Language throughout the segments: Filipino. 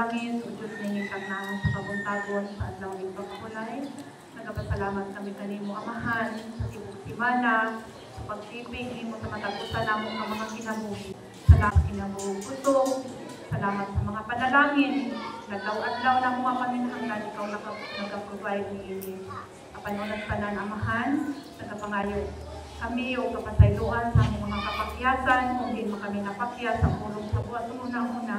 langit, o Diyos na hingkagnahan sa kabuntagon sa adlaw ng pagkulay. Nagapasalamat kami kanimo, Amahan, sa tibok simana, sa pagtipig, mo sa matagusan namong ang mga kinabuhi. Salamat kinabuhi puso, salamat sa mga panalangin. Naglaw-adlaw na mga paminahanglan, ikaw nagka-provide ni Ili. Kapanunan sa nan, Amahan, nagapangayo kami o kapasayloan sa among mga kapakyasan, kung di mo kami napakyas sa pulong sa buwan. Una-una,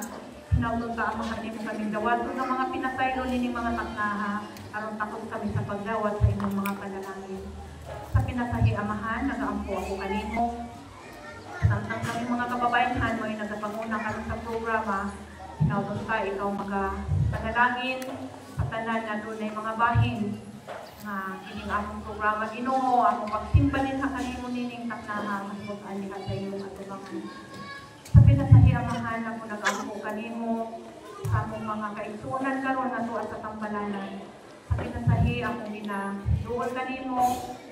hinawton ka, Amahan, mo kaming dawaton ng mga pinasaylo nining mga taknaha, aron takot kami sa pagdawat sa inyong mga panalangin. Sa pinasahi, Amahan, nagaampo ako kanimo. Samtang kami mga kababayan mo ay nagapanguna kami sa programa, hinawton ka, ikaw panalangin, patanan na doon ay mga bahin, na kining akong programa Ginoo, akong pagsimba din sa kanimo nining taknaha, masbutaan niya sa iyong atubangan. Sa pinasahi, Amahan, ako nag-ampo kanimo sa among mga kaigsunan karon nga tuwa sa tambalanan. Sa pinasahi, akong ginaduol kanimo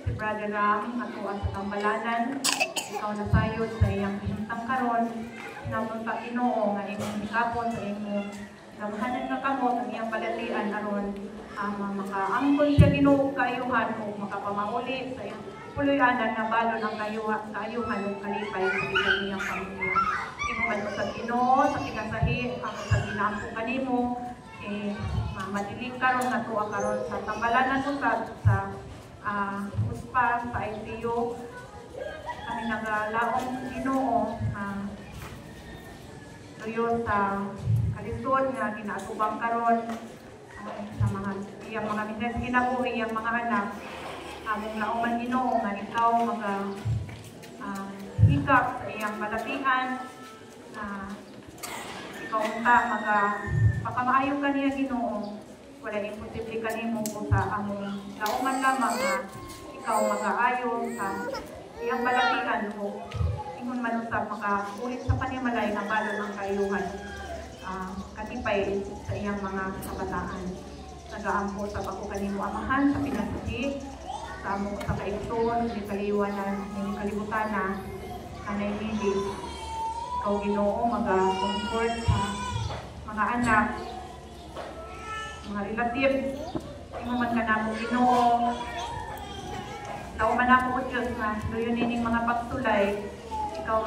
si Brother Ram nga tuwa sa tambalanan. Ikaw nasayod sa iyang hintang karon, hinawton ka, Ginoo, nga imong hikapon sa imong gamahanan nga kamot ang iyang balatian aron makaangkon siya, Ginoo, kaayuhan o makapamauli sa iyang puloy-anan na balon ang kaayuhan o kalipay sa iyang pamilya. Imo man sa Ginoo, sa pinasahi, ako sa ginampo kanimo, madiling karon nga tuwa karon sa tambalanan usab sa USPA, sa ICU. Kami nagalaong, Ginoo, tuyo sa kalisod nga ginaatubang karon sa mga iyang mga minsan kinabuhi iyang mga anak. Among nauman, Ginoo, nga ikaw hikap sa iyang malatian. Ikaw pakamaayo ka niya, Ginoo. Wala imposible kanimo kung sa among nauman lamang nga ikaw mag-aayo sa iyang malatian mo. Ingon man usab makaulit sa panimalay na balon ang kaayuhan. Katipay sa iyang mga kabataan. Nagaampo sa ako kanimo, Amahan, sa pinasahi, sa among sa kaigsoon, ni kaliwanan, ni kalibutana, Nanay Lily. Ikaw, Ginoo, mag-comfort sa mga anak, mga relative. Imo man ka namo, Ginoo. Tao man ako, O Diyos, na doon nining mga pagtulay, ikaw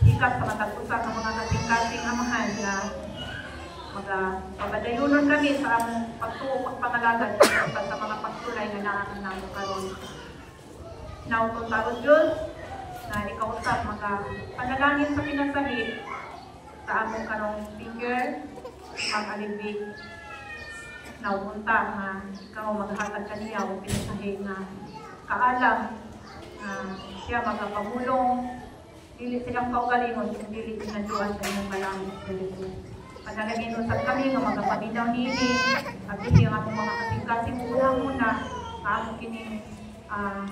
hikap sa matagpusan ng mga kasing-kasing, Amahan, na pabadayunon kami sa among pagpangalagad sa mga pagtulay na naaman namin karon. Nawton ta, O Diyos, na ikaw usab panalangin sa pinasahi sa among karong finger, mag-alibig. Nawton ta nga ikaw maghatag kaniya o pinasahi na kaalam na siya magpamulong. Dili silang kaugalingon kung dili sinaduan sa inyong kalangit. Panalangin usap kami nga magapaminaw nini, at hindi ang among mga kasing-kasing una-una, among kining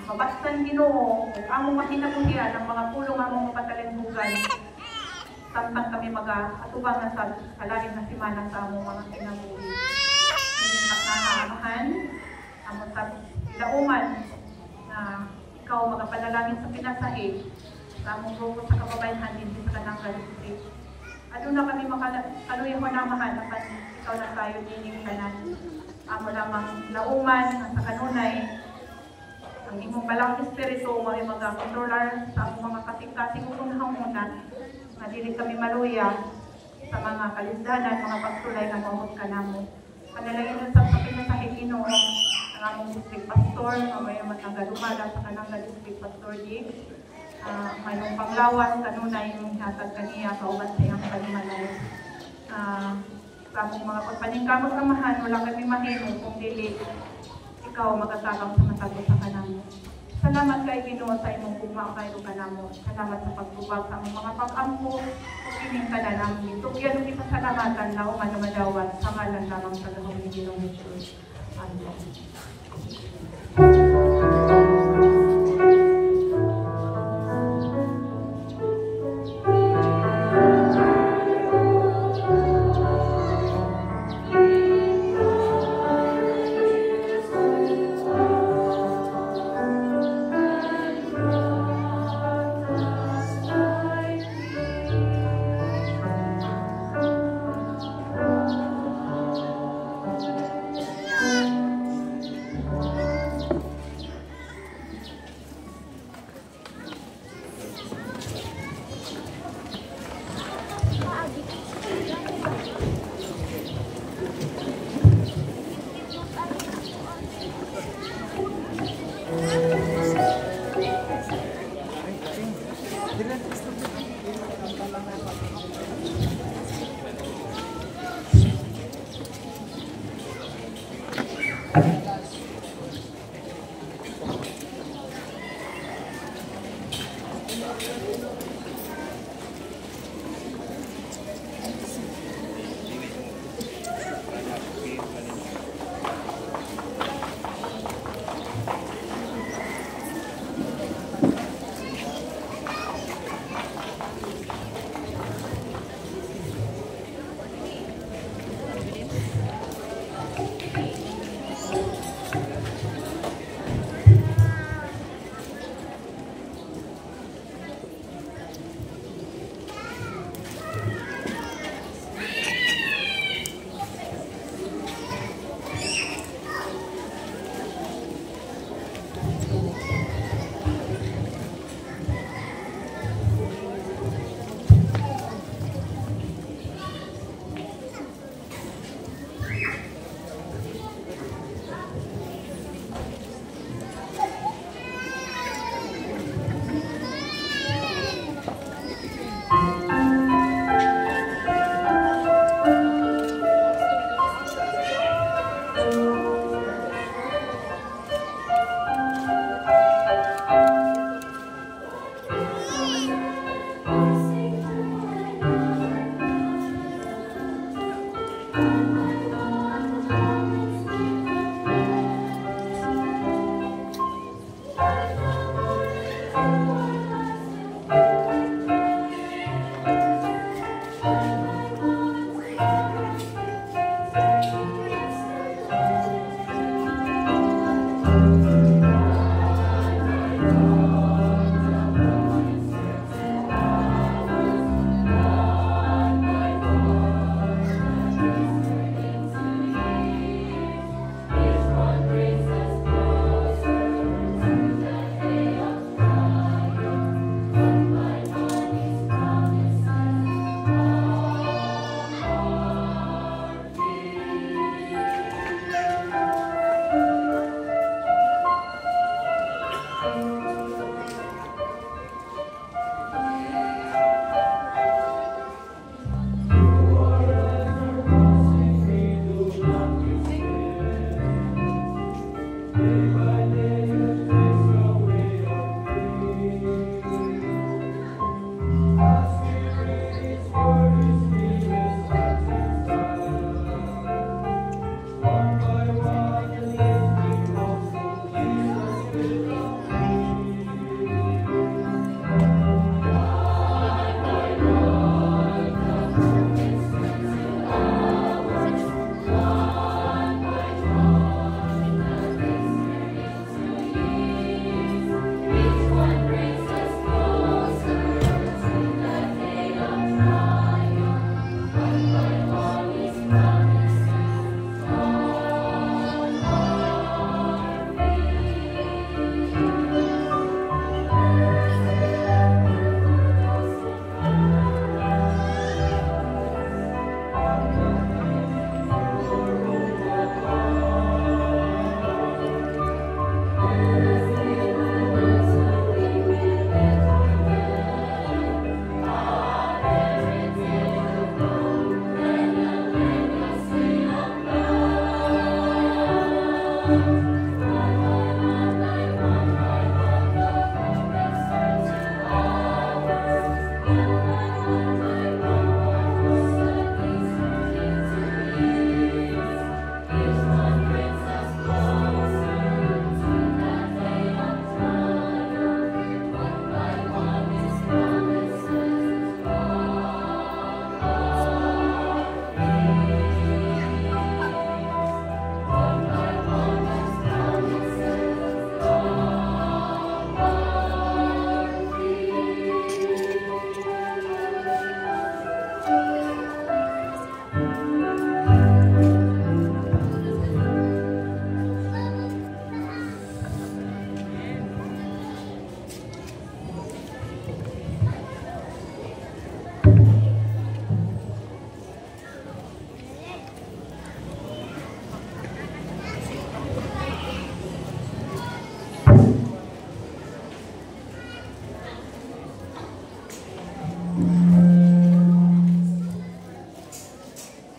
mabastan, Ginoo, at among makinabuhian ang mga pulong among mapatalinbugan. Samtang kami mag-atubangan sa lalim na simana sa among mga kinabuhi. Hindi Amahan, among sa ilauman na ikaw magapanalangin sa pinasahi, sa among grupo sa kababayan din sa Kananga District. Aduna kami makaluya mo na mahanapan, ikaw na tayo dining kanan. Amo lamang lauman, sa kanunay, ang imong balang espiritu, mga mag-controller sa among mga kasing-kasing unang muna, na dili kami maluya sa mga kalisdanan, mga pagtulay na mawag ka namo. Panalangin sa pinasahi, Ginoo, ang among district pastor, mamaya matanggalumala sa Kananga District Pastor G. Mayroong panglawan, kanunay yung hatag kaniya, kauban sa iyang panimalay. Sa among mga pagpaningkamot, Amahan, wala kami mahimo kung dili ikaw magatabang sa matagos sa kanamo. Salamat kay Ginoo sa imong gugma kayo kanamo. Salamat sa pagtubag sa among mga pag-ampo. Kining tanan among gitugyan ug ipasalamatan na o madawat sa ngalan lamang sa Gahong ni Ginoong Jesus. Amen.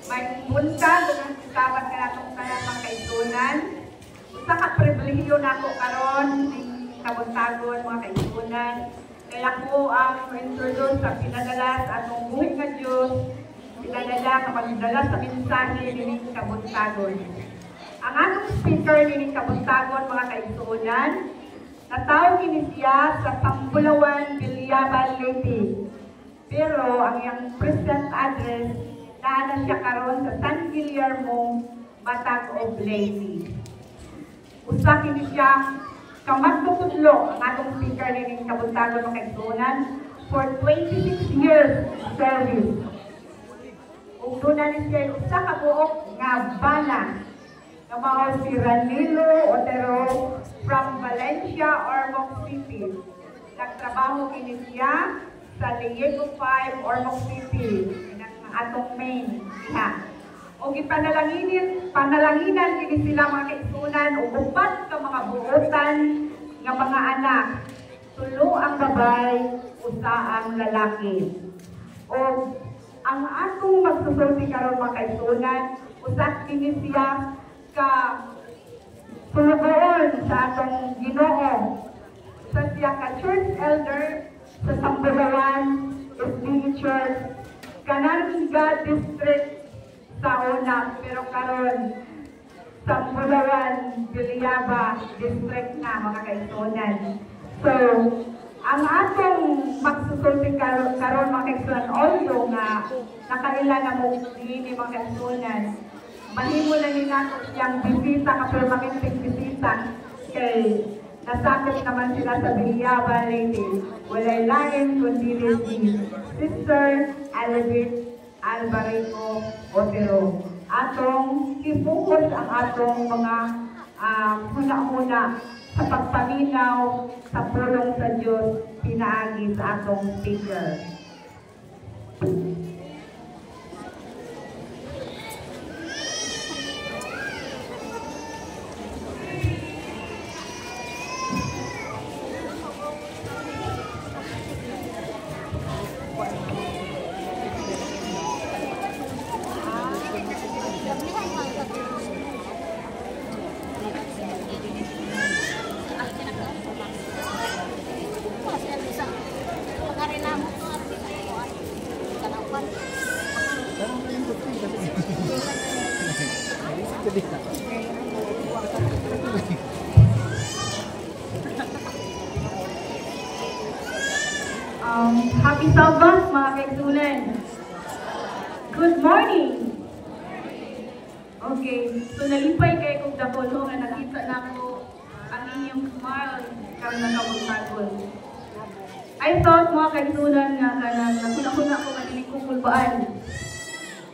Magpunta, doon ang kabat ka na itong kanyang kaigsunan. sa kapribilehyo nako karon ning kabuntagon mga kaigsunan. Kaya ko ang introduce sa pinadala sa atong buhay nga Diyos, pinadala kapag dala sa mensahe ning kabuntagon. Ang atong speaker ning kabuntagon mga kaigsunan, natawag kini siya sa Sambulawan, Bilyaba, Leyte. Pero ang iyang present address na siya karon sa San Guillermo, Batag of Leyte. Usa kini siya kamatutudlo ang atong speaker ning kabuntagon ng kaigsunan for 26 years service. Ug doon ni siya usa ka buok nga bana nga mao si Ranilo Otero from Valencia, Ormoc City. Nagtrabaho kini siya sa Diego 5, Ormoc City, ang atong main diha. O panalanginan kini sila mga kaigsunan o upat ka mga buotan nga mga anak. Tulo ang babay, usa ang lalaki. O ang atong magsusulti karon mga kaigsunan, usa kini siya ka sulugoon sa atong Ginoo. Usa siya ka church elder sa Sambulawan SDA Church, Cananga District sa una, pero karon sa Sambulawan, Bilyaba District na mga kaigsunan. So, ang atong magsusulti karon mga kaigsunan, although nga nakaila na mo ni mga kaigsunan, mahimo na ni nato siyang bisita, kapag makinting bisita, kay nasakit naman sila sa Bilyaba, Leyte. Walay lain kundi si Sister Elizabeth Alvarito Otero. Atong i-focus ang atong mga huna-huna sa pagpaminaw sa pulong sa Diyos pinaagi sa atong speaker. Happy Sabbath mga kaigsunan. Good morning. Okay, so nalipay kayo kong dapolo nga nakita na ko ang inyong smile karon na kabuntagon. I thought mga kaigsunan nga kanang nakuna-kuna ko manilig kong kulbaan.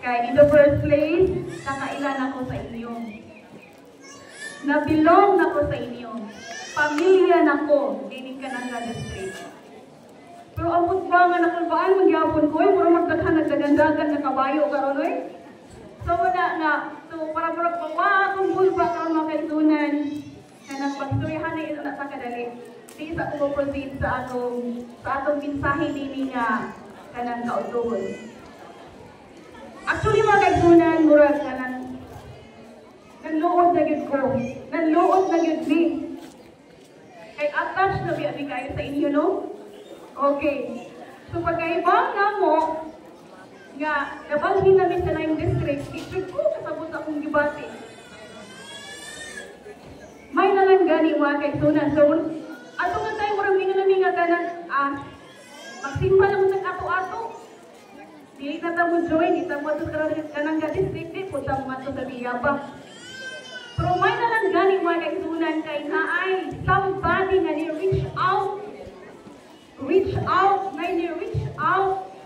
Kaya in the first place, nakailan ako sa inyo. Nabilong na ko sa inyo. Pamilya na ko, dinig ka ng district. Pero amot ba nga nakulbaan, magyapon ko, puro magdaghan-dagan na kabayo karon oy. So para pagpawakong bulba karon mga kaigsunan, na nagpastoryahan na ito na sa kadali. Di sa ko proceed sa atong mensahe nini nga kanang kautugon. Actually mga kaigsunan, murag kanang nanluod na gyud ko. Nanluod na gyud ni. Kay attached na biya kayo sa inyo, no? Okay. So pagkaibang na mo, nga nabalhin namin sa 9 district, isip ko kasabot akong gibati. May nalang gani mga kaigsunan. So, ato nga tayo, murang nga kanan, magsimba lang mo ato-ato. Dili na tamo join, di tamo ato kanang district, di po tamo ato sa Bilyaba. Pero may nalang gani mga kaigsunan kay naay somebody nga ni-reach out, reach out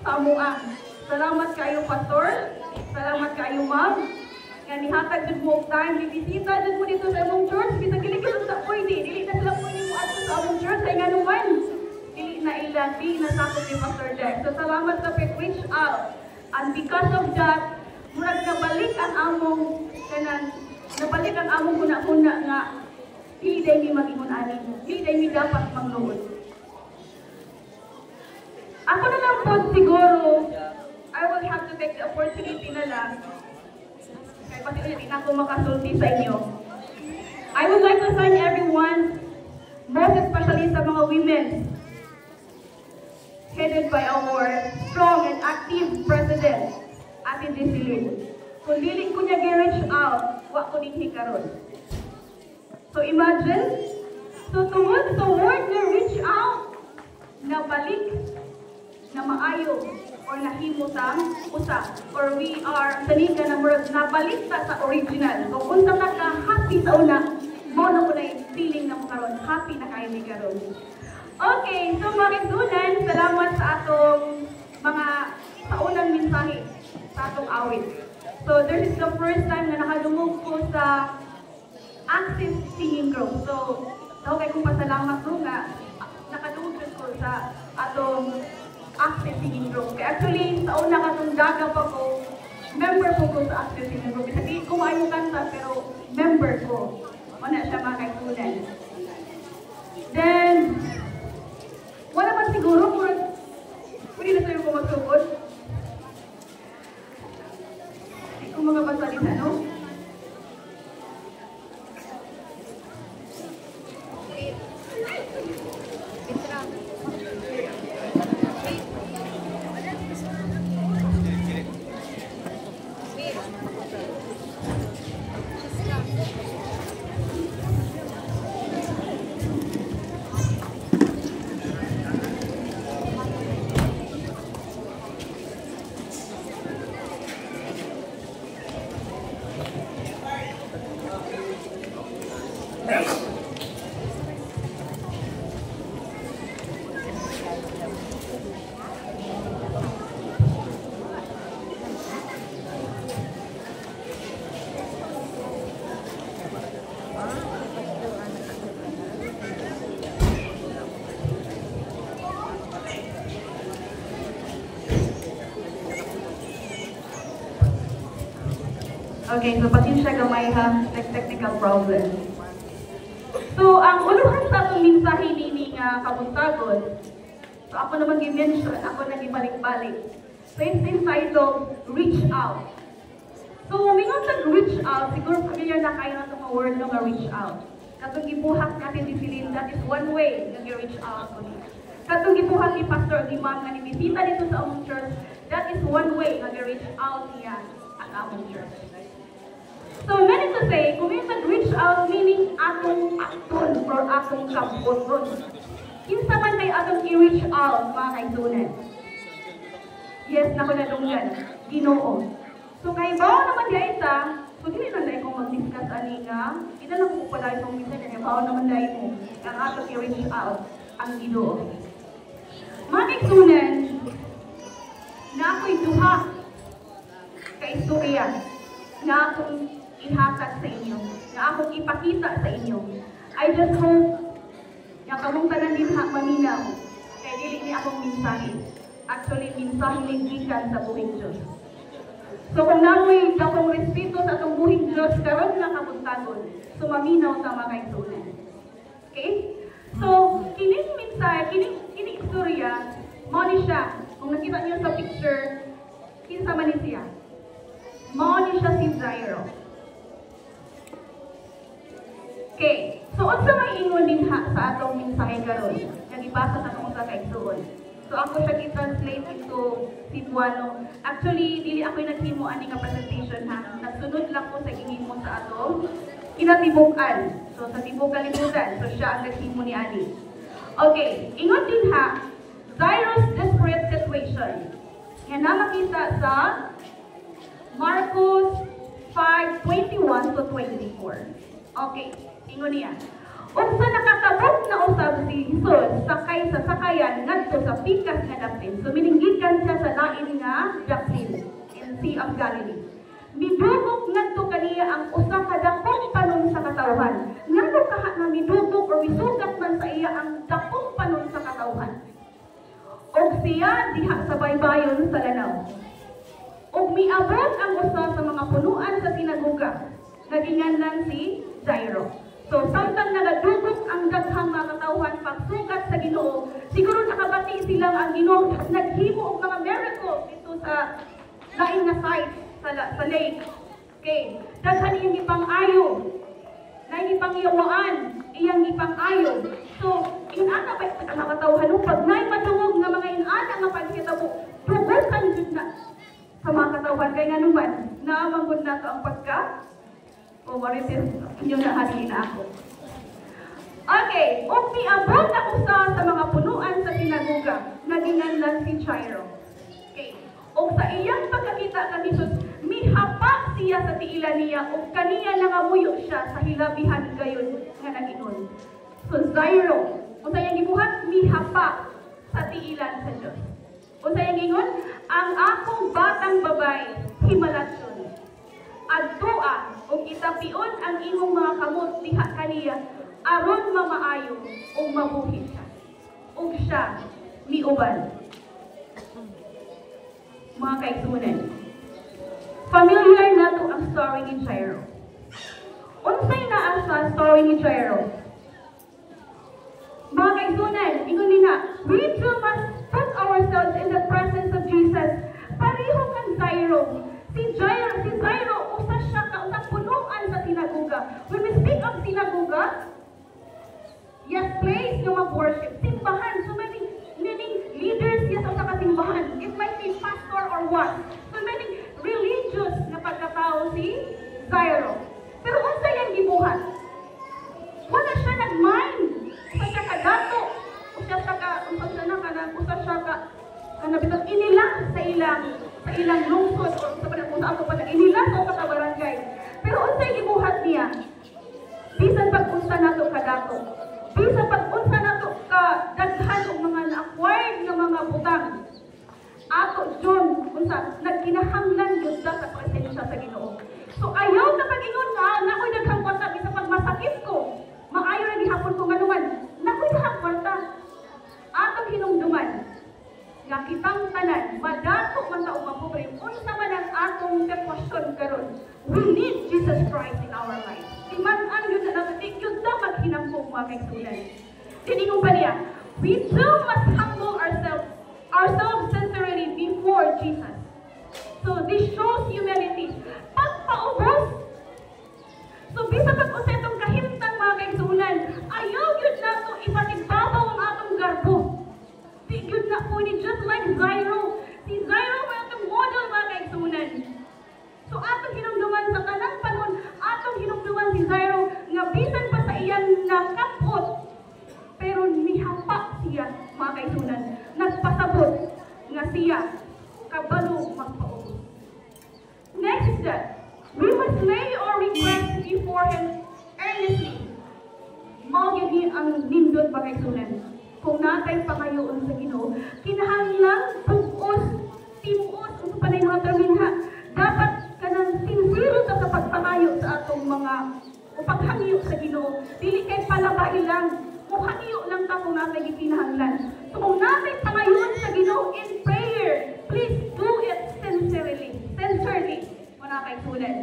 sa amuan. Salamat kayo, Pastor. Salamat kayo, Ma'am. Nga nihatag jud mo time, bibisita jud mo dito sa among church. Bisa kilig-kilig sa pwede. Dili na sila pwede mo ato sa among church. Ay nga naman. Dili na ilan, di na sakop ni Pastor Jack. So salamat sa reach out. And because of that, murag nabalik ang among nabalik ang among kuna-kuna nga dili day mi mag-ingon ani. Dili day mi dapat magluod. Ako na lang po siguro, I will have to take the opportunity na lang. Kaya pati ulit, hindi na ako makasulti sa inyo. I would like to thank everyone, most especially sa mga women, headed by our strong and active President, Ate Desiline. Kung dili ko niya gi-reach out, wa ko din hikaron. So imagine, so tungod sa word na reach out, na balik, na maayo, or nahimutang usa, or we are sanika na murag nabalik ta sa original. So kung ka happy sa una, mo na ko na yung feeling na mo karon, happy na kayo ni karon. Okay, so mga kasunan, salamat sa atong mga sa unang mensahe sa atong awit. So this is the first time na nakadungog ko sa active singing group. So daw kay kong pasalamat ko nga nakadungog ko sa atong active singing group. Kaya actually sa una katong daga pa ko, member ko sa active singing group. Hindi ko maayo kanta pero member ko. Wala siya mga kasunan. Then wala man siguro, pwede na sa'yo kung magsugod. Kung mga basalita, no? Okay, so pasensya gamay ha, technical problem. So, ang uluhan sa atong mensahe nini nga kabuntagon, so ako naman gi-mention, ako nag-ibalik-balik. So, it's entitled, Reach Out. So, mingon nag-reach out, siguro familiar na kayo na itong word nga reach out. Katong gibuhak natin di silin, that is one way na gi-reach out. Katong gibuhak ni Pastor o ni Ma'am nga ni-bisita dito sa among church, that is one way na gi-reach out niya ang among church. So, meaning to say, kung yung nag-reach out, meaning atong akton or atong kabuton. Kinsa man may atong i-reach out, mga kaisunan. Yes, nakunadunggan. Ginoo. So, kay bawa naman dahil sa, so, hindi na dahil kong mag-discuss ani nga, hindi na lang po pala itong minsan, kaya bawa naman dahil mo, ang atong i-reach out, ang Ginoo. Mga kaisunan, na ako'y duha, kaistorya, na akong ihatag sa inyo, na akong ipakita sa inyo. I just hope na kamong tanan din maminaw, kaya dili ni akong mensahe. Actually, mensahe ni gikan sa buhing Diyos. So kung namoy dakong respeto sa atong buhing Diyos, karon nga kabuntagon, so maminaw sa mga kaisunan. Okay? So, kining mensahe, kining istorya, mo ni siya, kung nakita niyo sa picture, kinsa man ni siya. Mo ni siya si Jairo. Okay, so unsa may ingon din ha sa atong mensahe karon? Nagibasa sa atong usa ka igsuon. So ako siya gi-translate into Cebuano. Actually, dili ako naghimo ani ka presentation ha. Nagsunod lang ko sa gihimo sa atong kinatibukan. So sa tibok kalibutan, so siya ang naghimo ni ani. Okay, ingon din ha, Jairo's desperate situation. Nga na makita sa Marcos 5:21 to 24. Okay. Ingon niya, unsa nakatabok na usab si Jesus sakay sa sakayan ngadto sa pikas nga dapin. So mininggikan siya sa lain nga dapin in Sea of Galilee. Midugok ngadto kaniya ang usa ka dakong panon sa katawhan. Ngadto kaha na midugok o misugat man sa iya ang dakong panon sa katawhan. Og siya diha sa baybayon sa lanaw. Og miabot ang usa sa mga punuan sa sinagoga. Naginganlan si Jairo. So, samtang nagadugok ang daghang mga katawhan pagsugat sa Ginoo, siguro nakabati silang ang Ginoo naghimo og mga miracles dito sa lain nga site sa lake. Okay, daghan iyang ipang-ayo na ipangyawaan, iyang ipangayo. So, inana ba ito nakatawhan pag na'y matungog nga mga inana nga pagkitabo, tugukan dyan na sa mga katawhan kay nga naman, naamangod na ito ang pagka, o marites, inyo na halin na ako. Okay, o miabot na usa sa mga punuan sa sinagoga, naginganlan si Jairo. Okay, o sa iyang pagkakita ka Jesus, mihapak siya sa tiilan niya, o kaniya nangamuyo siya sa hilabihan gayon nga nagingon. So Jairo, o sa iyang gibuhat, mihapak sa tiilan sa Diyos. O sa iyang gingon, ang akong batang babay, himalatyon. Adtoa, o itapion ang imong mga kamot diha kaniya, aron mamaayo o mabuhi siya. O siya, miuban. Mga kaigsunan, familiar na to ang story ni Jairo. Unsay na ang story ni Jairo? Mga kaigsunan, ingon nina, we too must put ourselves in the presence of Jesus. Pareho kang Jairo. Si Jairo, usa siya ka, usang punuan sa sinagoga. When we speak of sinagoga, yes, place yung mag-worship. Simbahan. So meaning leaders yes sa kasimbahan. It might be pastor or what. So meaning religious na pagkatao si Jairo. Pero unsa yang gibuhat? Wala siya nag-mind. Usa siya ka dato. Usa siya ka kanabitang inila sa ilang lungsod o sa panagpunta ako pala inila sa kabarangay. Pero unsa gibuhat niya? Bisan pag-unsa nato ka dato. Bisan pag-unsa nato ka daghan og mga na-acquired nga mga butang. Ato John, unsa nagkinahanglan gyud sa presensya sa Ginoo. So ayaw na pag-ingon nga nakoy daghang kwarta bisan pag masakit ko. Maayo na gihapon ko nganuman. Nakoy daghang kwarta. Atong hinumduman nga kitang tanan madato man ta og mapobre. Unsa man ang atong sitwasyon karon? We need Jesus Christ in our life. Timan-an yun na natin, yun na maghinambong mga kaigsunan. Tiningong pa niya, we too must humble ourselves sincerely before Jesus. So this shows humility. Pagpaubos. So bisa pag-usay itong kahimtang mga kaigsunan, ayaw yun na ito ipatigbabaw ang atong garbo. Yun na po ni just like Jairo. Si Jairo may itong model mga kaigsunan. So atong hinumduman sa tanang panahon, atong hinumduman si Jairo nga bisan pa sa iyang nakapot, pero nihapak siya mga kaigsunan. Nagpasabot nga siya kabalo magpaubos. Next step, we must lay our request before Him earnestly. Mawagin ang nindot mga kaigsunan. Kung natay pangayoon sa Ginoo, kinahanglang tugos, timuos, kung pa na yung mga terminha, dapat kanang sincere sa pagpangayo sa atong mga paghangiyo sa Ginoo. Dili kay palabahi lang, muhangiyo lang ta kung natay gikinahanglan. So kung natay pangayoon sa Ginoo in prayer, please do it sincerely. Mga kaigsunan.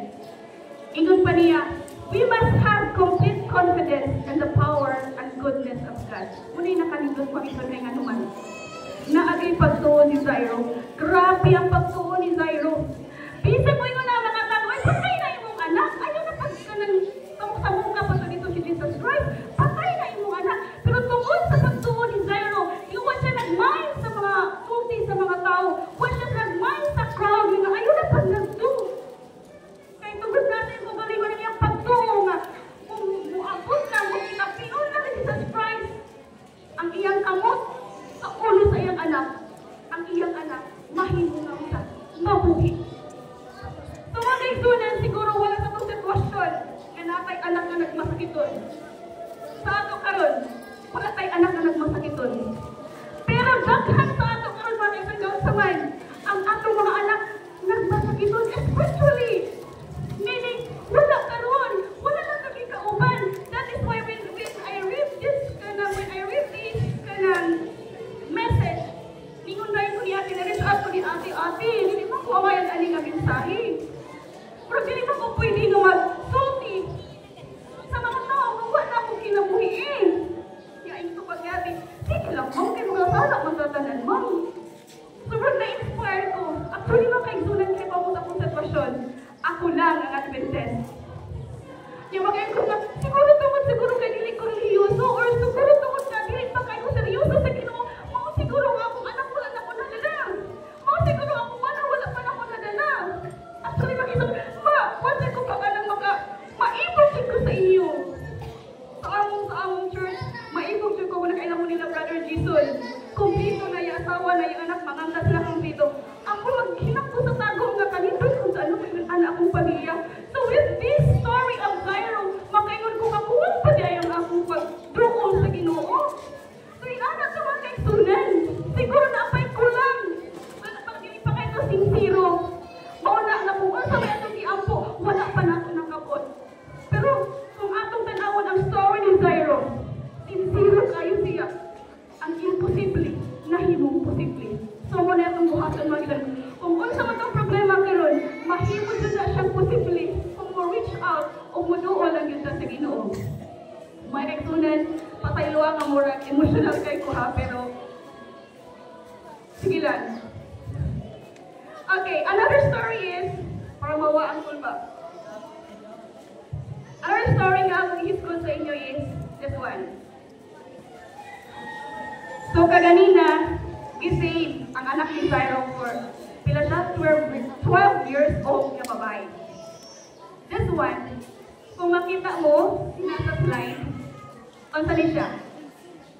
Ingon pa niya, we must have complete confidence in the power and goodness of God. Muna'y nakalindot ko ito kay nga naman. Naagay pagtuon ni Jairo. Grabe ang pagtuon ni Jairo. Bisa mo yun na mga tanong, ay patay na imong anak. Ayaw na pagkanang sabong ka pa dito si Jesus Christ. Patay na imong anak. Pero tungkol sa pagtuon ni Jairo, iwan siya nag-mind sa mga sulti sa mga tao. Iwan siya nag-mind sa crowd. Ayaw na pag nagdo. Kaya tugod natin kung galingon niyang pagtuon nga. Kung muabot na, kung itapiyon na ni Jesus Christ, ang iyang kamot sa ulo sa iyang anak, ang iyang anak, mahimungaw siya, mabuhi. So mga kaigsunan, siguro wala sa itong sitwasyon na natay anak na nagmasakiton. Sa ato karon, wala tay anak na nagmasakiton. Pero daghan sa ato karon mga kaigsunan sa man, ang atong mga anak nagmasakiton especially. Meaning, wala karon, wala na kami kauban. That is why when I read this message, ningon na ko ni ate, na-reach out ko ni ate, hindi pa ko awayan ani nga mensahe. Pero hindi pa ko pwede nga mag-sulti sa mga tao kung wala ko kinabuhiin. Kaya ito pag-gabi, sige lang, ma'am, kayo mga sala, magtatanan, ma'am. Sobrang na-inspire ko. Actually, mga kaigsunan kayo pa akong sitwasyon. Ako lang ang Adventist. Yung mga ko na, siguro tungod siguro kay dili ko reliyoso or siguro tungod na dili pa kayo seryoso sa Ginoo. Mao siguro nga akong anak wala na ko nadala. Mao siguro akong mana wala pa na ko nadala. Actually, makita wala ko pa kanang maibog ko sa inyo. Sa among church, maibog ko wala kailangan nila Brother Jason. Kumpleto na yung asawa na yung anak, manganda sila kumpleto. Ako maghinap ko sa tagong nga kanindot kung sa ano anak akong pamilya. So with this story of Jairo, makaingon ko kakuwang pa di ang akong pag-drool sa Ginoo. So inanak ka mga kaigsunan. Siguro na apay kulang. Wala pang dili pa kayo sincero. Mauna na kung sa may atong giampo, wala pa na ito nakapot. Pero kung atong tanawon ang story ni Jairo, sincero kayo siya. Ang imposible, nahimong posible. So mo na itong buhaton mga ilan. Kung unsa man itong problema karon, mahimong dyan na siyang posible kung mo reach out o mo doon lang yun sa Ginoo. Mga kaigsunan, patayloa nga murag emotional kay ko ha, pero sige lang. Okay, another story is, para mawa ang kulba. Another story nga akong iskon sa inyo is this one. So kaganina, gisave ang anak ni Jairo for pila siya 12 years old na babae. This one, kung makita mo, sinasa slide, unsa ni siya?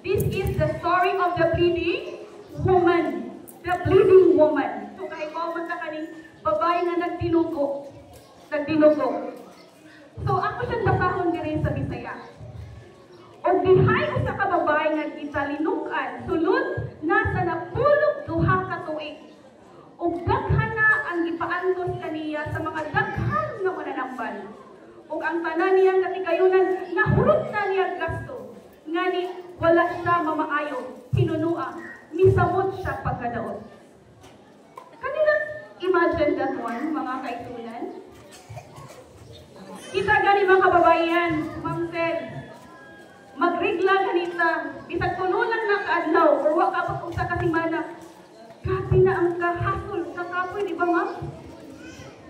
This is the story of the bleeding woman. The bleeding woman. So kahit man ka kaning babae na nagdinugo. So ako siyang basahon diri sa Bisaya. O dihay usa ka babae nga gitalinukan sulod nasa napulog duha ka tuig. Ug daghan na ang gipaantos kaniya sa mga daghan nga mananambal. Ug ang tanan niyang katigayunan nahurot na niya gasto. Ngani wala siya mamaayo, hinunua, misamot siya pagkadaot. Kanila imagine that one, mga kaigsunan. Kita gani mga kababayan, Ma'am Sel, magrigla ganita, bisag kuno lang na kaadlaw, or waka pa kung sa kasimana, grabe na ang kahasol, kakapoy, di ba ma'am?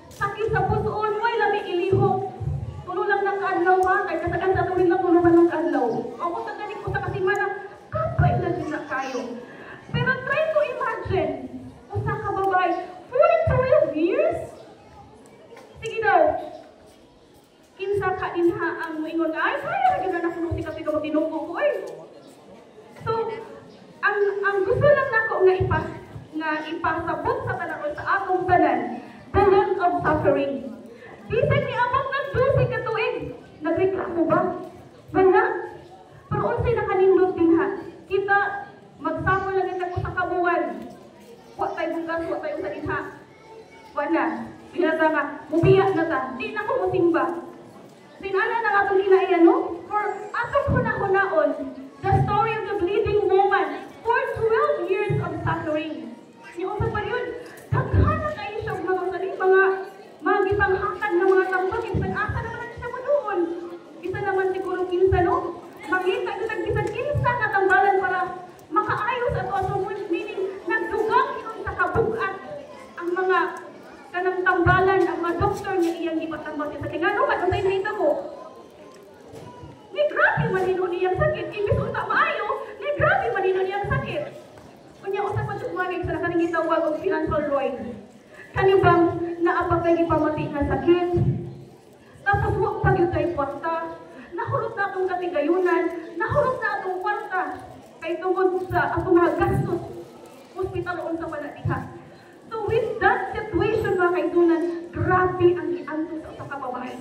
Sakit sa pusoon, way lami ilihok. Kuno lang na kaadlaw ha, kahit kasagan sa tuwin lang, kuno man lang kaadlaw. Ako sa ganit ko sa kasimana, kapoy na din na kayo. Pero try to imagine, usa ka babae, for 12 years? Sige daw, kinsa ka din ha ang moingon nga, ay, kaya na gano'n ako nung sikat ikaw magdinugo ko eh. So, ang gusto lang nako nga ipasabot sa tanan sa atong tanan, the long of suffering. Bisan ni amang nagdusi ka tuig, nagreklamo ba? Wala. Pero unsay nakanindot din ha, kita magsamo lang ito sa kabuwan. Wa tayo bukas, wa tayo sa dinha. Wala. Binata nga, mubiyak na ta, di na ko musimba. Sinala na nga itong hinaiyan, no? For atong hunahunaon, the story of the bleeding woman for 12 years of suffering. Yung sa pa yun, daghan na kayo siya mga gipanghatag na mga tambag, asa naman siya mo doon. Isa naman siguro kinsa, no? Makita kita bisan kinsa na tambalan para makaayos at also meaning nagdugang yun sa kabugat ang mga kanang tambalan ang mga doktor niya iyang ipatambal sa tingano man unsay nahita mo ni grabe man niyang sakit imbis unta maayo ni grabe man niyang sakit unya usa pa jud mga sa kaning gitawag og financial ruin kani bang naapa kay gipamati nga sakit tapos wa pa gyud kay kwarta nahurot na atong katigayunan nahurot na atong kwarta kay tungod sa atong mga gastos hospital unsa wala diha. So with that situation mga kaigsunan, grabe ang iantos sa kababae.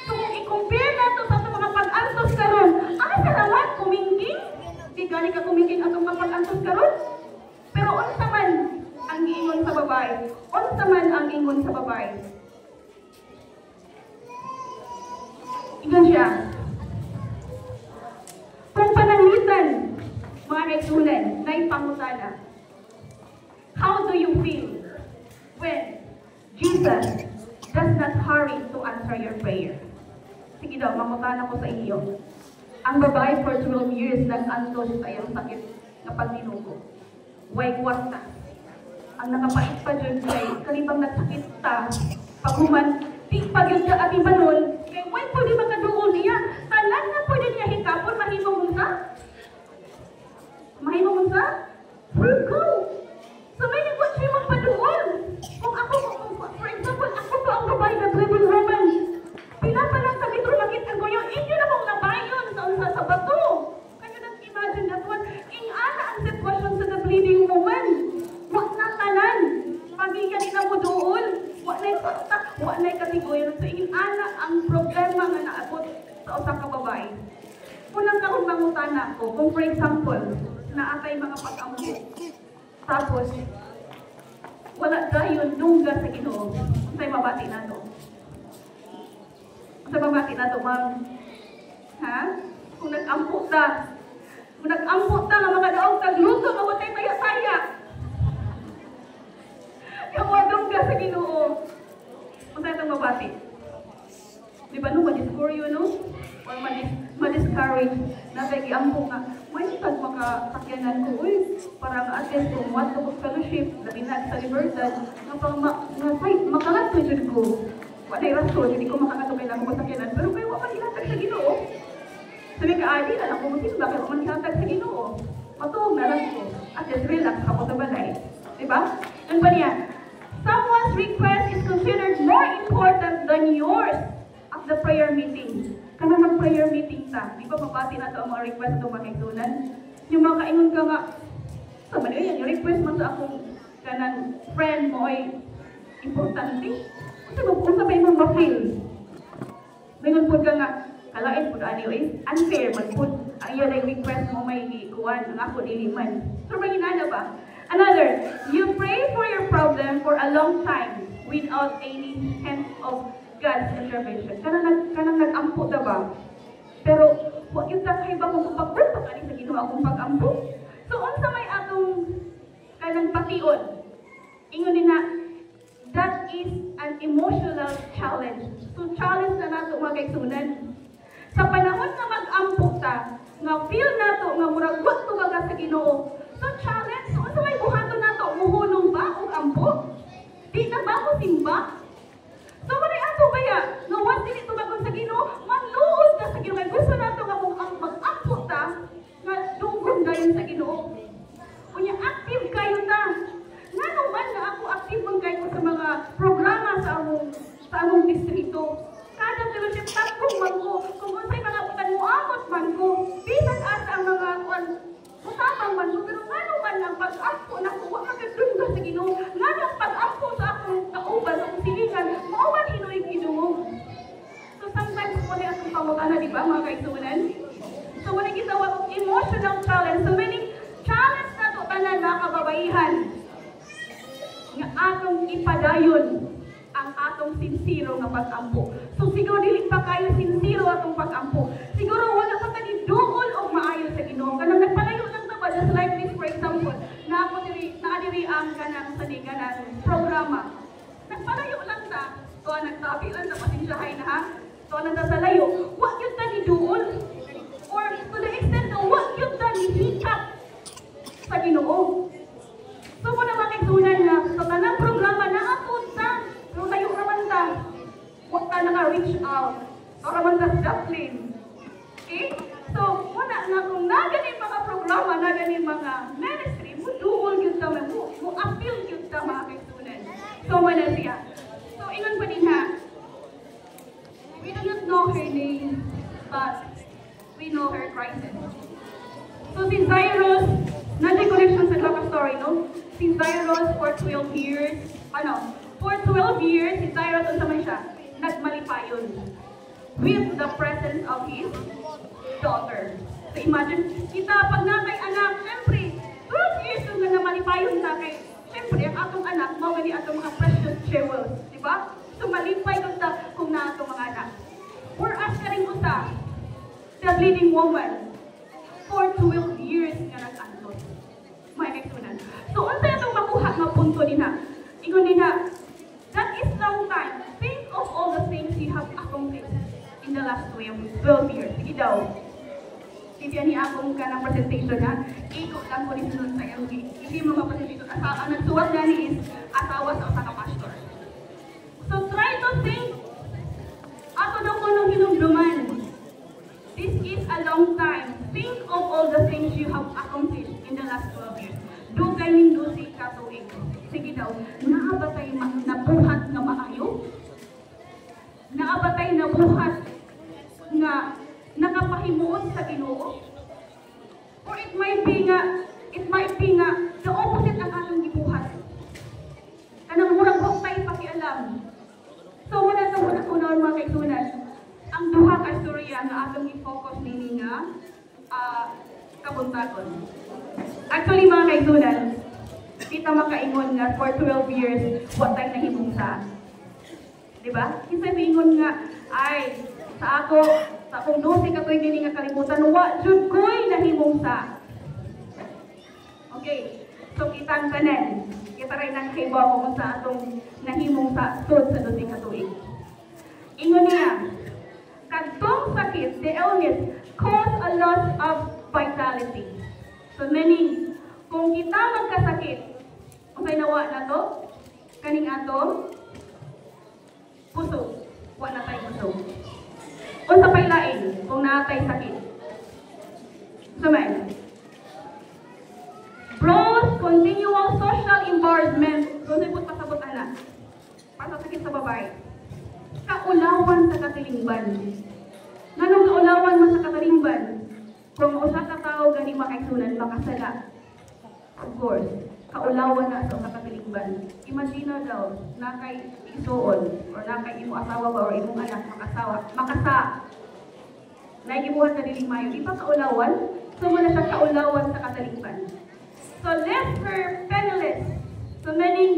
So kung i-compare nato sa mga pag-antos karon, ay salamat kumingking. Di gani ka kumingking atong kapag-antos karon. Pero unsa man ang giingon sa babae? Unsa man ang ingon sa babae? Ingon siya. Kung pananglitan, mga kaigsunan, na ipangutana. How do you feel when Jesus does not hurry to answer your prayer? Sige daw, mamutana ko sa iyo. Ang babae for 12 years nag-antos sa iyang sakit na pagdinugo. Way kwarta. Ang nakapait pa dyan kay kanibang nagsakit ta, paghuman, Di pagyod ka at ibanon, kay why pwede makaduol niya? Tanan na pwede niya hikapon, mahimong mo sa? Mahimong mo sa? Virgo! So may nagwat siya magpaduol. Kung ako, for example, ako to ang babae na driven woman. Pinapalang sa metro makita ko yung inyo na mong nabayon sa bato. Can you not imagine that one? Ingana ang sitwasyon sa the bleeding woman. Wak na tanan. Pagigyan ina mo doon. Wak na'y katigoy. So ingana ang problema nga naabot sa usang ka babae. Unang kahon mangutana ko, kung for example, naatay mga pag-ampo. Tapos, wala dayon dungga sa Ginoo. Sa'y mabati na to. Sa'y mabati na to, ma'am. Ha? Kung nag-ampo ta nga mga daong tagluto, mawatay taya-taya. Yung mga dungga sa Ginoo. Kung sa'y itong mabati. Di ba no, ma-discourage yun, no? Or ma-discourage na kay ampo nga, may tag makasakyanan ko, uy, parang at least kung what to fellowship, labi na sa libertad, nga pang makalat ko dyan ko. Wala'y rason, hindi ko makakatugay lang ko sakyanan, pero kayo waman ilatag sa Ginoo. Sabi ka, adi na lang ko masimba, kaya waman ilatag sa Ginoo. Matuog na lang ko. At least relax ako sa balay. Diba? Ano ba niya? Someone's request is considered more important than yours at the prayer meeting. Kana mag-prayer meeting ta, di ba mabati na ito ang mga request ito mga kaigsunan? Yung mga kaingon ka nga, sa man yun, yung request mo sa akong kanang friend mo ay importante. Kasi kung sa may mong ma-feel, mayroon po ka nga, kalain po ano is unfair, mag-put, ayun ay request mo may ikuan, ang ako diliman. So, maginana ba? Another, you pray for your problem for a long time without any hint of God's intervention. Kanang nag-ampo na ba? Pero, huwag yung takay ba kung pagpagpag ani sa Ginoo akong pag-ampo? So, unsa may atong kanang pation? Ingon din na, that is an emotional challenge. So, challenge na nato mga kaigsunan. Sa panahon na mag-ampo ta, nga feel nato nga murag wag to baga sa Ginoo. So, challenge. So, unsa may buhaton nato? Muhunong ba o ampo? Di na ba ko simba? So, manay ato kaya, no, once din ito bagon sa Ginoo, manluod ka sa Ginoo. May gusto nato nga mong mag-ampo ta, nga dunggon dayon sa Ginoo. Kunya, active kayo ta. Nga naman na ako active man kayo sa mga programa sa among distrito. Kada fellowship, tatong man ko. Kung unsay mga utan-muamot man ko. Bisan asa ang mga usamang man ko. Pero nga naman ang pag-ampo na ko, wag magandungga sa Ginoo. Nga nang pag-ampo sa akong kauban, sa akong silingan, mauman hinoy Ginoo. So sometimes po na itong pamutana, di ba mga kaigsunan? So wala gitawag og emotional challenge. So many challenge na to tanan na kababaihan. Nga atong ipadayon ang atong sinsiro nga pag-ampo. So siguro dili pa kayo sinsiro atong pag-ampo. Siguro wala pa tani duol og maayo sa Ginoo. Kanang nagpalayo lang ta ba, just like this for example, na ako naadiri ang kanang saniganan programa. Nagpalayo lang ta, so nagtabi lang ta pasensyahay na ha. So nasa layo, wag yun ta ni duol. Or to the extent na wag yun ta ni hikap sa Ginoo. So muna makiksunan na sa tanang programa na atod ta, pero layo naman ta, wag ta naka-reach out. O naman ta Joplin. Okay? So muna nga kung naganin mga programa, naganin mga ministry, mo duol yun ta, mo appeal yun ta makiksunan. So muna siya. So ingon pa din ha, we do not know her name, but we know her crisis. So si Cyrus, nandiyan connection sa Love Story, no? Si Cyrus for 12 years, for 12 years, si Cyrus, unsa man siya, nagmalipayon with the presence of his daughter. So imagine, kita pag natay anak, syempre, 12 years yung namalipayon na kay, syempre, ang atong anak, mawali atong mga precious jewels, di ba? So malipay kung na atong mga anak. For us ka rin usa, the leading woman, for 12 years nga nag-anlot. May eksunan. So, unsa itong makuha nga punto din ha? Ingon din ha, that is long time. Think of all the things you have accomplished in the last 12 years. Sige daw. Hindi ni akong ka ng presentation ha. Iko lang ko rin sunod sa iyo. Hindi mo ma-presentation. Ang nagsuwag na ni is asawa sa usa ka pastor. So, try to think long time. Think of all the things you have accomplished in the last 12 years. Dugay ning dusi ka tuig. Sige daw, naabatay na buhat nga maayo? Naabatay na buhat nga nakapahimuot sa Ginoo? Or it might be nga the opposite ang atong gibuhat. Kanang murag wa tay pakialam. So wala una mga kaigsunan. Ang duha ka istorya nga atong i-focus nini nga kabuntagon. Actually mga kaigsunan, kita makaingon nga for 12 years wa tay nahimong sa. Diba? Kinsa ingon nga ay sa akong 12 ka tuig nini nga kalibutan wa jud koy nahimong sa. Okay. So kitang tanan, kita rin ang kaibaw kung sa atong nahimong sa sud sa 12 ka tuig. Ingon niya, kadtong sakit, the illness, cause a loss of vitality. So meaning, kung kita magkasakit, kung nawa na to, kaning ato, puso, wa na tayo puso. O sa pailain, kung natay sakit. So man, broad, continual social embarrassment, doon ay pasabot na, pasasakit sa babae. Kaulawan sa katilingban. Nganong kaulawan mo sa katilingban? Kung usa ka tao gani makaigsunan, makasala. Of course, kaulawan na sa katilingban. Imagine daw, nakay isuon, or nakay imo asawa ba, or imong anak, makasa. Naigibuhat na dilimayo, di ba kaulawan? So wala siya kaulawan sa katilingban. So left her penniless. So meaning,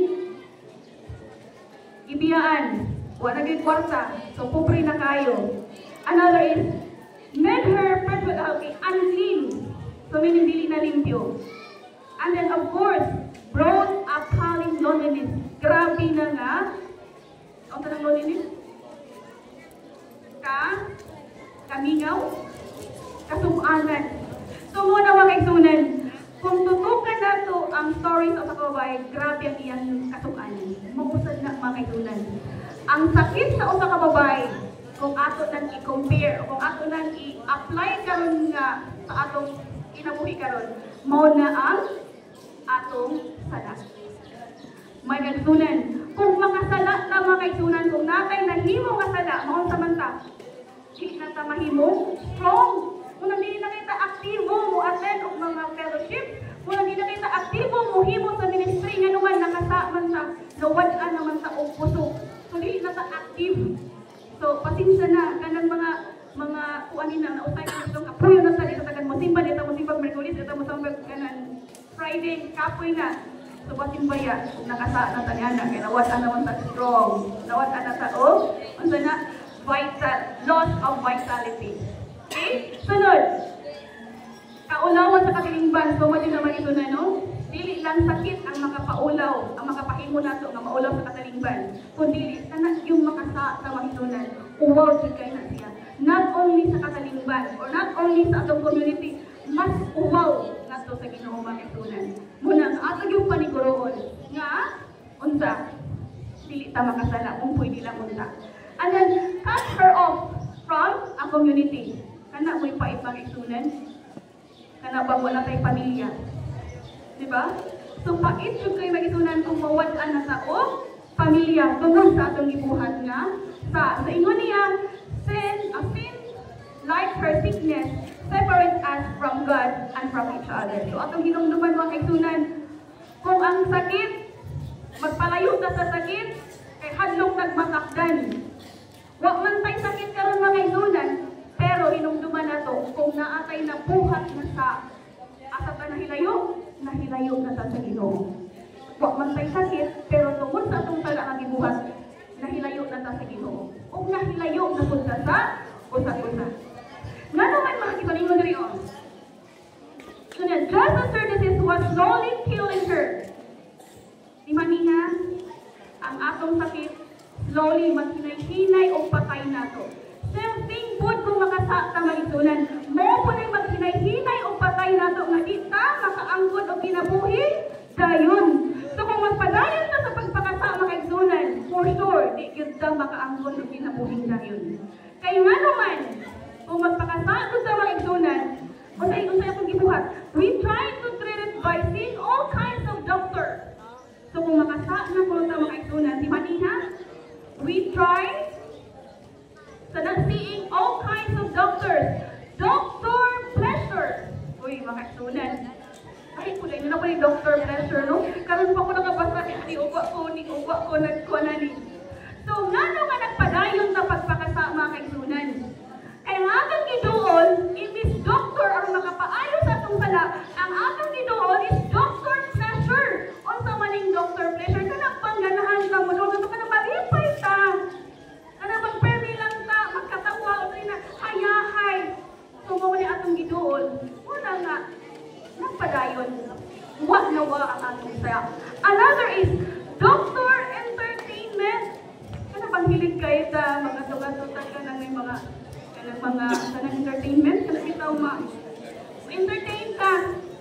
ibiyaan. Wala naging kwarta. So pobre na kayo. Another is, made her personality unclean. So meaning dili na limpyo. And then of course, brought appalling loneliness. Grabe na nga. Ang tanong loneliness? Kamingaw? Kasum'anan. So muna mga kaigsunan, kung tutukan na to ang stories of sa babae, grabe ang iyang kasum'anan. Mausad na mga kaigsunan. Ang sakit sa usa ka babae, kung ato nang i-compare, o kung ato nang i-apply karon nga sa atong kinabuhi karon, mao na ang atong sala. May kaigsunan, kung makasala na mga kaigsunan, kung natay nahimo nga sala, mao samanta, di na ta mahimo strong. Kung hindi na kita aktibo mo attend og mga fellowship, kung hindi na kita aktibo mo himo sa ministry nga naman nakasa man sa gawad-an naman sa og puso. So dili na ta active. So pasensya na kanang mga kuanin na nautay ka itong apuyo na sa dito tagan mo simba dito mo simba Merkulis dito mo simba kanan Friday kapoy na. So pasimbaya nakasa na tanyana kay nawad-an naman sa strong. Nawad-an na sa og unsa na vital loss of vitality. Okay? Sunod. Kaulawan sa katilingban. So, mali naman ito na, no? Dili lang sakit ang makapaulaw, ang makapahimo nato nga maulaw sa katilingban. Kundi sana yung makasa sa mahitunan. Uwaw jud kay na siya. Not only sa katilingban or not only sa atong community, mas uwaw nato sa Ginoo mahitunan. Muna ang atong yung paniguroon nga unsa dili ta makasala kung pwede lang unsa. And then cut her off from a community. Kana mo'y paipang isunan. Kana ba wala tay pamilya. Diba? So pait jud kay magisunan kung mawad-an na sa o pamilya tungod sa atong gibuhat nga sa ingon niya sin like her sickness separates us from God and from each other. So atong hinumduman mga kaigsunan, kung ang sakit magpalayo ta sa sakit kay hadlok nagmatakdan. Wa man tay sakit karon mga kaigsunan, pero hinumduman nato kung naatay na buhat na sa asa ta nahilayo na sa Ginoo. Wa man tay sakit, pero tungod sa atong tala nga gibuhat, nahilayo na ta sa Ginoo. Ug nahilayo na pud sa usa-usa. Nga naman mga kipaningon diri on. So na just as her disease was slowly killing her. Di maniha ang atong sakit slowly maghinay-hinay o patay nato. Same thing po kung makasa ta magisunan. Mo po na maghinay-hinay o patay nato nga di ta makaangkod o kinabuhi dayon. So kung magpadayon ta sa pagpakasa makaigsunan, for sure di gyud ta makaangkod o kinabuhi dayon. Kay nga naman Kung magpakasaan ko sa mga igsunan, usay akong gibuhat. We try to treat it by seeing all kinds of doctors. So kung makasaan na ko sa mga igsunan, si Maniha, we try sa seeing all kinds of doctors. Doctor Pleasure. Uy, mga igsunan. Ay, kulay nyo na ko ni Dr. Pleasure, no? Karoon pa ko nakabasa, ni ugwa ko, nagkuha na ni. So, nga nga nagpadayon sa pagpakasa mga kaigsunan. Kaya nga atong giduol, imbis doctor ang makapaayo sa atong sala, ang atong giduol is Dr. Pleasure. Unsa maning Dr. Pleasure, kanang pangganahan sa mundo, ito ka na malipay ta. Kanang magpermi lang ta, magkatawa, o na, hayahay. So, mo ni atong giduol, una nga, nagpadayon. Wa na wa ang atong saya. Another is Dr. Entertainment. Kana bang hilig kayo sa mga tugat-tugat ka ng mga kanang entertainment? Kana bitaw entertain ka.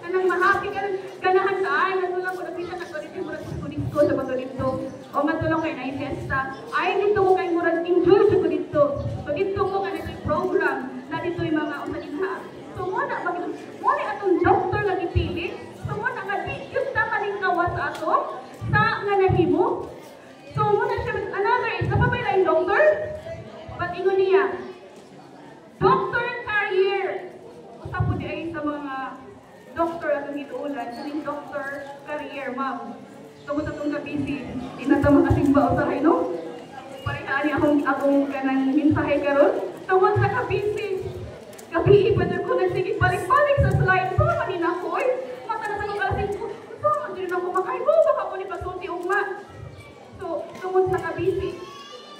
Kanang ma-happy ka. Ganahan ka. Ay, natulong ko nagpita na ko dito murag ko sa bato dito. O matulong kayo na i-festa. Ay, dito ko kayo murag enjoy sa ko dito. Pag dito ko ka na program na dito yung mga usalinha. So, muna atong doktor na ipili. So, muna nga, di yung tamaling kawas ato sa nga nahimo. So, muna siya, another is, napabay na yung doktor? Ba't ingon niya? Doctor career. Usa po di ay sa mga doktor atong ituulan. Sa ning doctor career, ma'am. Tungkol sa itong busy. Di na sa makasing ba usahay, no? Parihaan niya akong kanang mensahe karon. Tungkol sa kabisi. Gabi, iba ko nagsigig balik-balik sa slide. So, manina ko, mata na sa mga alasing ko. So, hindi na ako makaibo. Baka ko ni pasunti ugma. So, tungkol sa kabisi.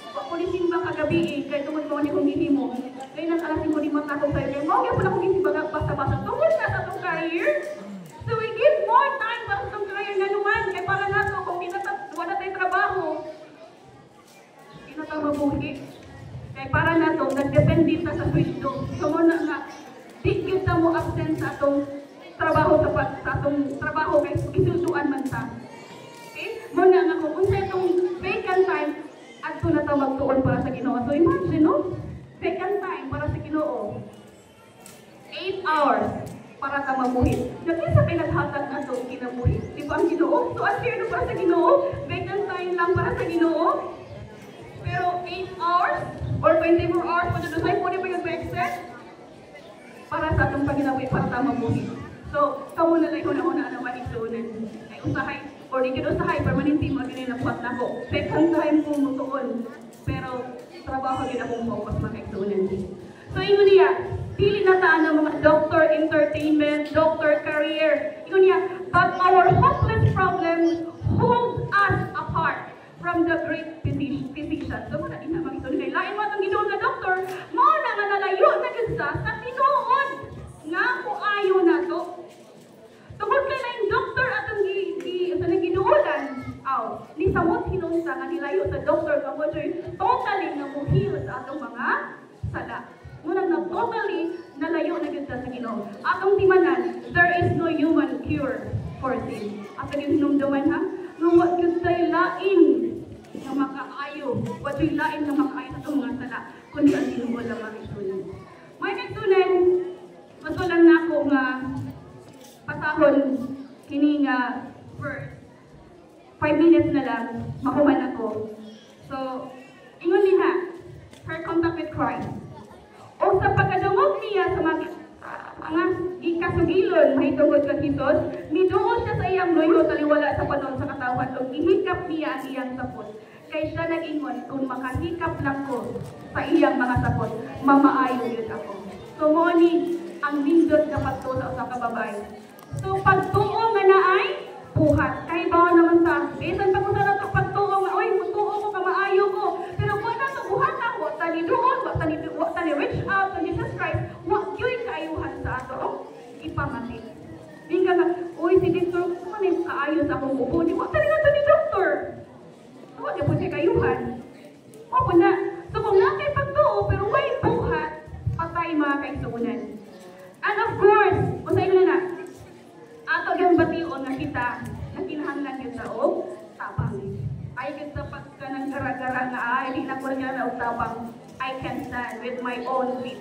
Baka ko ni simba kagabi, kaya tungkol mo ni kong gihimo. Kaya nang alasing ko ni mata ko sa'yo. Kaya mo, kaya pala kong gisimba basta-basta. Tungkol sa itong career. So, we give more time sa itong career na naman. Kaya para nato, kung wala tayo trabaho, hindi na tayo mabuhi. Kaya para na ito, nagdepende sa switch-do. So, muna nga, di kita mo absent sa atong trabaho sa atong trabaho kay isusuan man ta. Okay? Muna nga kung unsa itong vacant time, ato na ito magtuon para sa Ginoo. So, imagine, no? Vacant time para sa Ginoo. 8 hours para ta mabuhi. Nakisa kay naghatag na ito kinabuhi. Di ba ang Ginoo? So, unfair no para sa Ginoo? Vacant time lang para sa Ginoo? Pero 8 hours or 24 hours pa doon sa pwede ba yung exit? Para sa atong paginawi, para ta mabuhi. So, kamo na lang una-una naman isunan. Ay usahay, or di ka usahay, permanente mo, ganyan nabuhat na ko. Second time ko mutuon. Pero, trabaho din akong focus mga isunan. So, ingon niya, pili na taan ng mga doctor entertainment, doctor career. Ingon niya, but our hopeless problems hold us apart from the great physician. So, muna din naman ito nila. Lain mo itong ginoon na doktor, mo na nga nalayo na ganda sa tinuod. Nga ko ayaw na to. Tungkol kay na yung doktor atong ginoolan, ni samot hinunsa nga nilayo sa doktor, kamo totally na muhil sa atong mga sala. Muna na totally nalayo na ganda sa Ginoo. Atong timanan, there is no human cure for sin. At yung hinumdaman ha, nung wag yun tayo lain na makaayo. Wag yung lain na makaayo sa itong mga sala, kundi ang sinubol na mga isunan. May nagsunan, masulang na ako nga pasahon kini nga first 5 minutes na lang, makuman ako. So, ingon niya, her contact with Christ. O sa pagkadungog niya sa mga ikasugilon, mahitungod ka Jesus, miduol siya sa iyang loyo taliwala sa panon sa katawan o ihikap niya ang iyang sapot. Kaya siya nag-ingon, kung makahikap lang ko sa iyang mga sapot, mamaayo yun ako. So, moni, ang nindot na pagto sa usang kababay. So, pagtuo nga na ay buhat. Kahit bawa naman sa, besan pag usang na pagtuo nga, oy, pagtuo ko, kamaayo ko. Pero kung na ito, buhat na, wak tani doon, wak tani reach out to Jesus Christ, wak yun kaayuhan sa ato, ipamati. Hindi ka na, oy, si Dr. kung ano yung kaayo sa akong upo, di wak tani nga ito ni Dr. Huwag niya po siya kayuhan. O po na, so kung na kay pagtuo, pero way buhat, patay mga kaisunan. And of course, kung sa'yo na, ato yung bation na kita, na kinahanglan yung taong tapang. Ay kita pagka ng gara-gara na, ay, hindi na ko na tapang. I can stand with my own feet.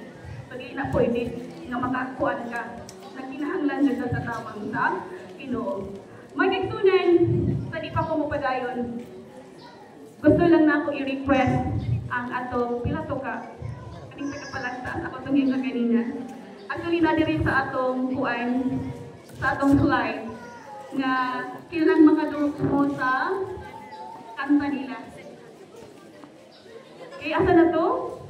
So, di na pwede nga makakuan ka. Nagkinahanglan na sa tawang sa Ginoo. Mga igsunan, sa di pa ko mapadayon, gusto lang na ako i-request ang atong pila to ka. Kaning tagapalagtas, ako itong yung kanina. Actually, nadirin sa atong kuan, sa atong slide, nga kailang makadulog mo sa kanta nila. Okay, asa na to?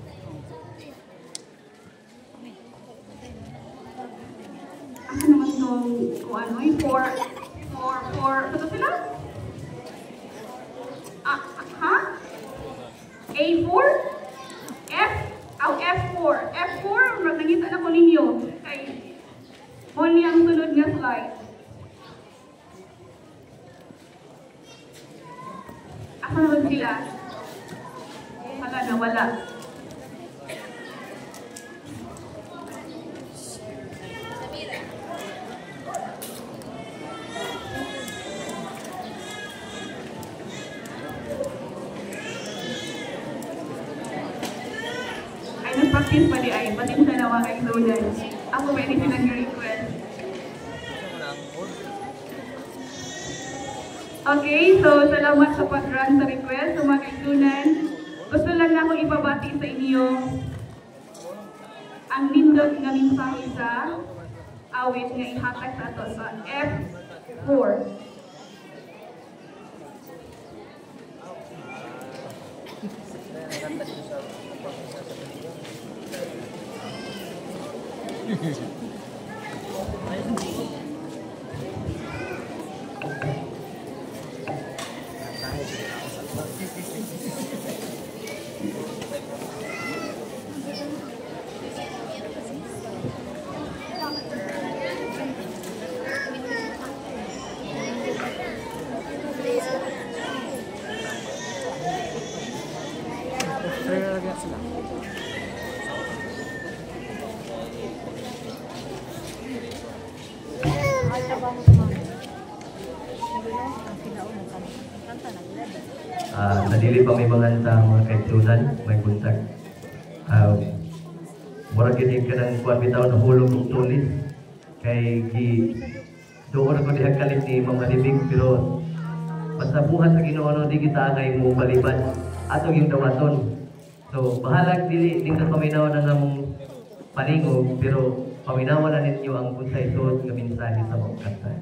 Asa naman itong kuan, oy? Ito sila? Ha? A4? F4. F4, nangita na ko ninyo. Kay, mo niyang sunod nga slide. Asa naman sila? Wala na, wala. Nag-practice pa di ay, pati sa nawa kay Zonan. Ako pwede silang request. Okay, so salamat sa pag-run sa request. So mga kaigsunan, gusto lang na akong ipabati sa inyo ang nindot nga mensahe sa awit nga ihatag sa ato sa F4. Nadili pa may mga mga kaigsunan, may buntag. Murag kinig ka ng kuwan bitaw na hulog ng tulis. Kay doon ako diha kalit ni mga libig, pero pasabuhan sa Ginoo no, di kita angay mo baliban ato yung dawaton. So bahalag dili din ka paminaw na ng paningog, pero paminawan na ninyo ang unsay suot nga mensahe sa mga kanta.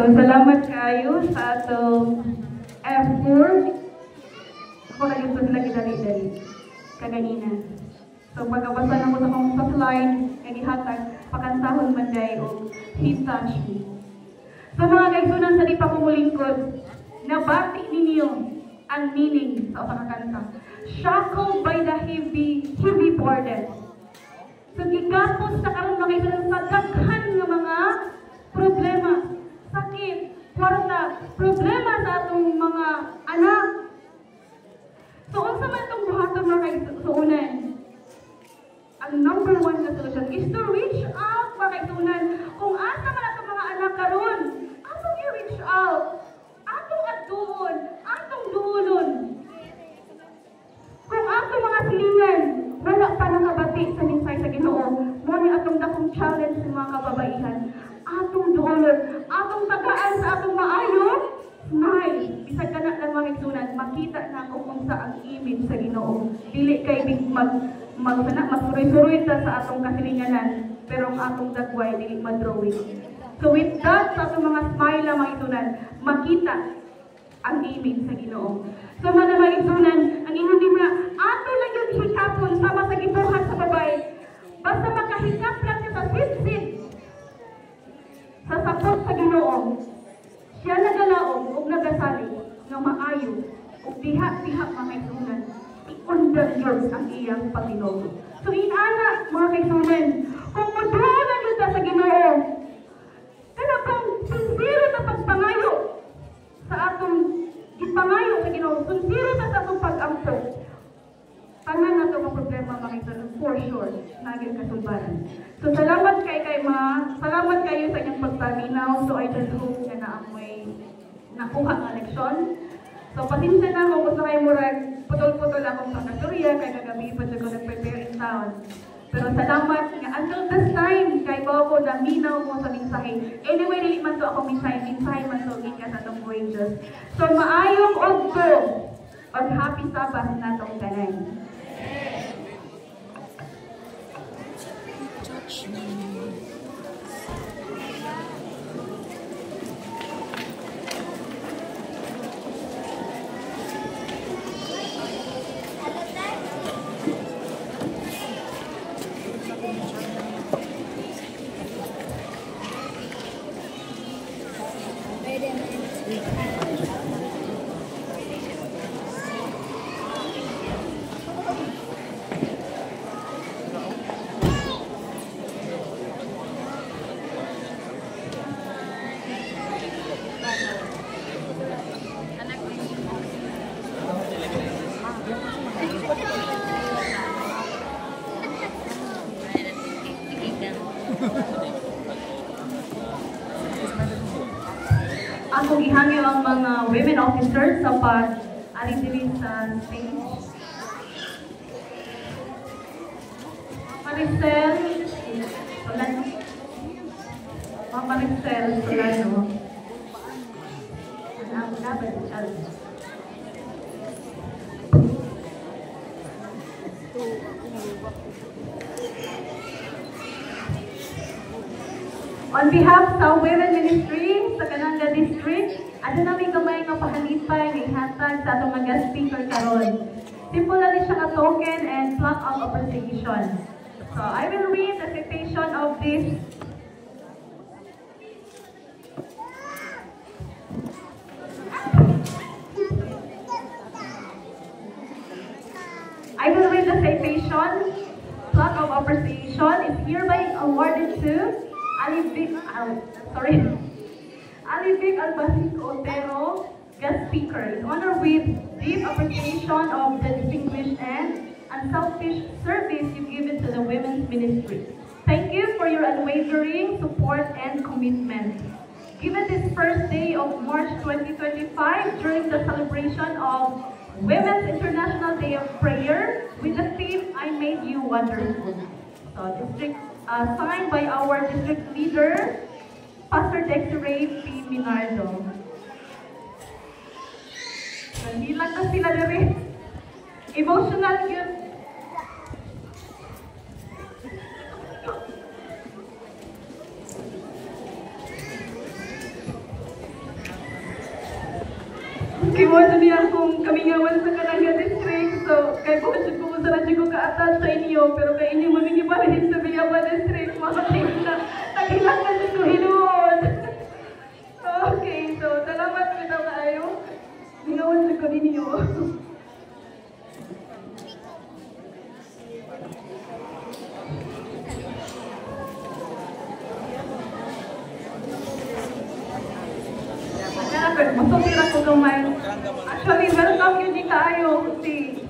So, salamat kayo sa atong effort. Ako na yung sila gidali-dali. Kaganina. So, pagkabasa na mo sa kong sa slide, nagihatag, pakantahon man day o He Touched Me. So, mga kaigsunan sa di pa kumulingkod, nabati ninyo ang meaning sa usa ka kanta. Shackled by the heavy burden. So, gigapos sa karon mga kaigsunan sa daghan ng mga problema, sakit, kwarta, problema sa atong mga anak. So, unsa man itong buhaton mga kaigsunan? Ang number one na solution is to reach out, mga kaigsunan. Kung asa man atong mga anak karon, atong i-reach out. Atong atuon, atong duulon. Kung atong mga silingan, wala pa nakabati sa minsay sa Ginoo, mo ni atong dakong challenge sa mga kababaihan. Atong duulon, atong tagaan sa atong maayo, smile. Bisag ka na lang mga kaigsunan, makita na kung sa ang image sa Ginoo. Dili kay magsuroy-suroy ta sa atong kasilinganan, pero ang atong dagway dili madrawing. So with that, sa atong mga smile na mga isunan, makita ang image sa Ginoo. So mga mga isunan, ang ingon din na ato lang yung hikapon sama sa gibuhat sa babae. Basta makahikap lang siya sa sit-sit sa sapot sa Ginoo. Siya nagalaog o nagasali ng maayo o diha-diha mga isunan. I-undergird ang iyang Panginoon. So inana mga kaigsunan, kung madulan yun sa Ginoo, kaya kung sincere na pagpangayo sa atong ipangayo sa Ginoo, sincere na sa atong pag-ampo, tanan na itong problema mga kaigsunan, for sure, naging kasulbaran. So salamat salamat kayo sa inyong pagpaminaw. So I just hope na naamoy nakuha ng leksyon. So pasensya na kung gusto kayo murag putol-putol akong pagkastorya, kaya kagabi pa siya ko nag-prepare in town. Pero salamat nga until this time, kay ko na minaw mo sa mensahe. Anyway, dili man to ako mensahe man to gikan sa itong voyages. So maayong Udto on happy Sabbath na itong tanan. Ako gihangyo ang mga women officers sa pag-ali diri sa stage. Maricel Solano. Ma'am Maricel Solano. Ang dapat on behalf sa Women Ministry sa Cananga District, ano namin kamay nga pahalipay ng hatag sa atong mga speaker karon. Simple na siya ka token and plaque of appreciation. So I will read the citation of this. I will read the citation. Plaque of appreciation is hereby awarded to Alivic Albasic Otero, guest speaker, in honor with deep appreciation of the distinguished and unselfish service you've given to the women's ministry. Thank you for your unwavering support and commitment. Given this first day of March 2025, during the celebration of Women's International Day of Prayer, with the theme, I Made You Wonderful. So, signed by our district leader, Pastor Desiree P. Minardo. Nandilag na sila rin. Emotional yun. Kay mo niya kung kamingawan sa Kananga District. So, kay po ko sa radyo ko ka-attach sa inyo. Pero kay inyo mo nagibalihin sa Villaba District. Makating na, nagilangan din ko hinuod. Okay, so, salamat ko ito kayo. Mingawan sa ko ninyo. Masukira ko gamay. Actually, welcome yun di kayo.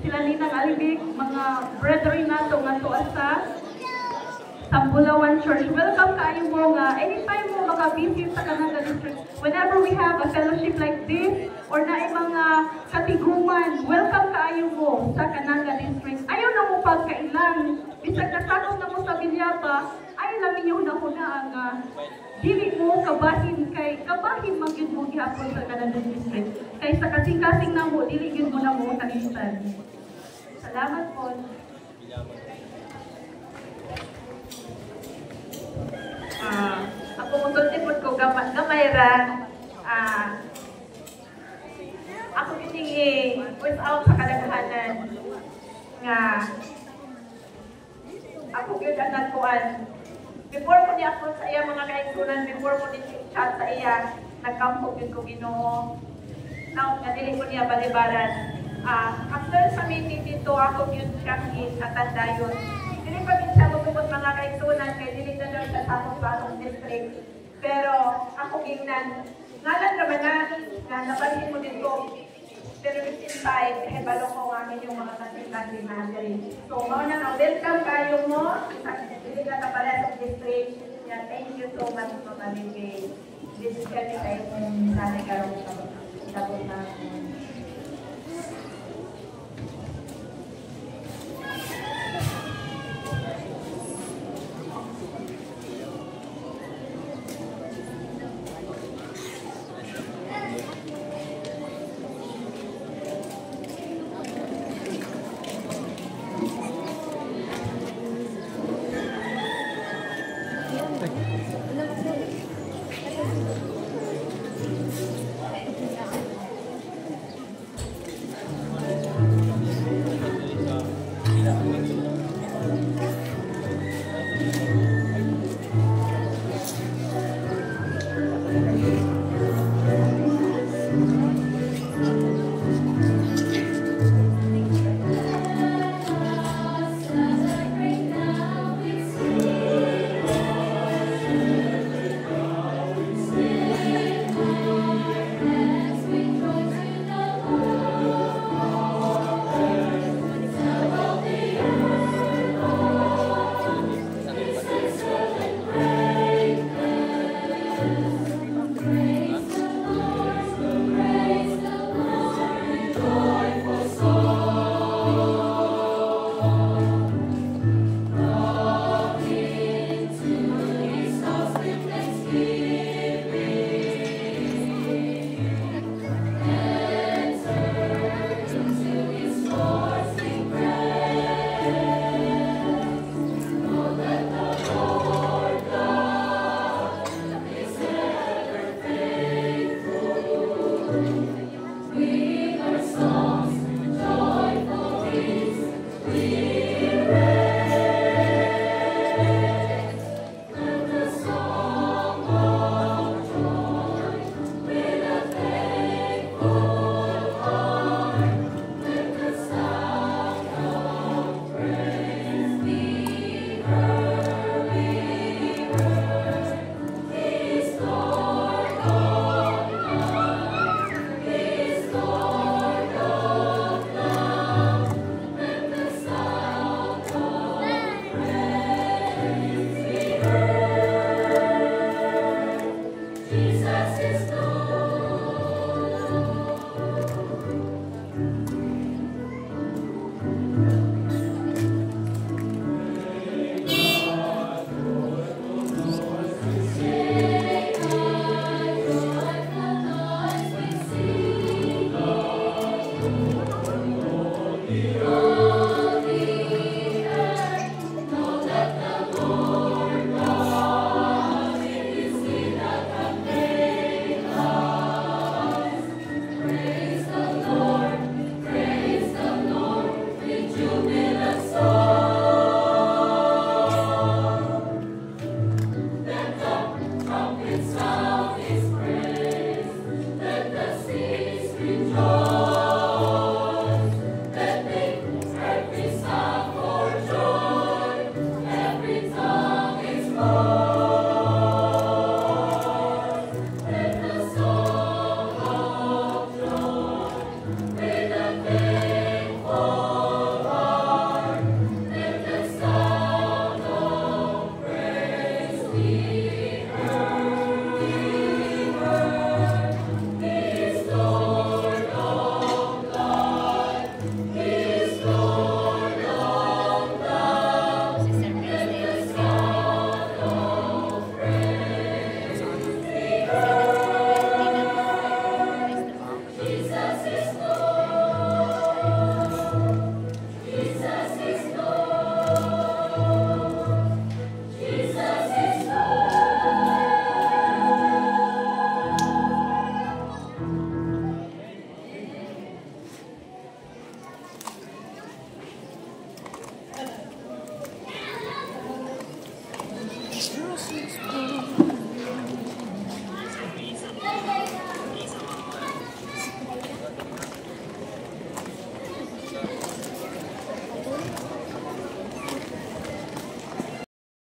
Sila Ninang Alibig, mga brethren nato nga to sa Bulawan Church. Welcome kayo mo nga. Anytime mo maka-visit sa Kananga District, whenever we have a fellowship like this, or na mga katiguman, welcome kayo mo sa Kananga District. Ayaw na mo pagkailan. Bisag natakot na mo sa Villaba, ayaw lang ninyo na ang dili mo kabahin magyud mo gihapon sa Kananga District. Kay sa kasing-kasing na mo, dili gyud mo na mo kalimutan. Salamat po. Ako mutultipod ko gamay ra. Ako giningi without sa kadaghanan nga ako gyud ang nagkuan. Before ko ni ako sa iya mga kaigsunan, before ko ni chat sa iya, nagkampog yun ko Ginoo. Now, nadili ko niya balibaran. After sa meeting dito, ako yun siyang natandayon. Dili pa din siya magubot mga kaigsunan, kaya dili na daw siya sa akong district. Pero ako gingnan, ngalan naman na nabalhin mo dito. Pero within time, balo ko ang inyong mga kasikan natin. So, mauna na, welcome kayo mo. Dili ka kapala sa district. Yeah, thank you so much for coming. This is kami sa inyong sanay karong sabot na. 16.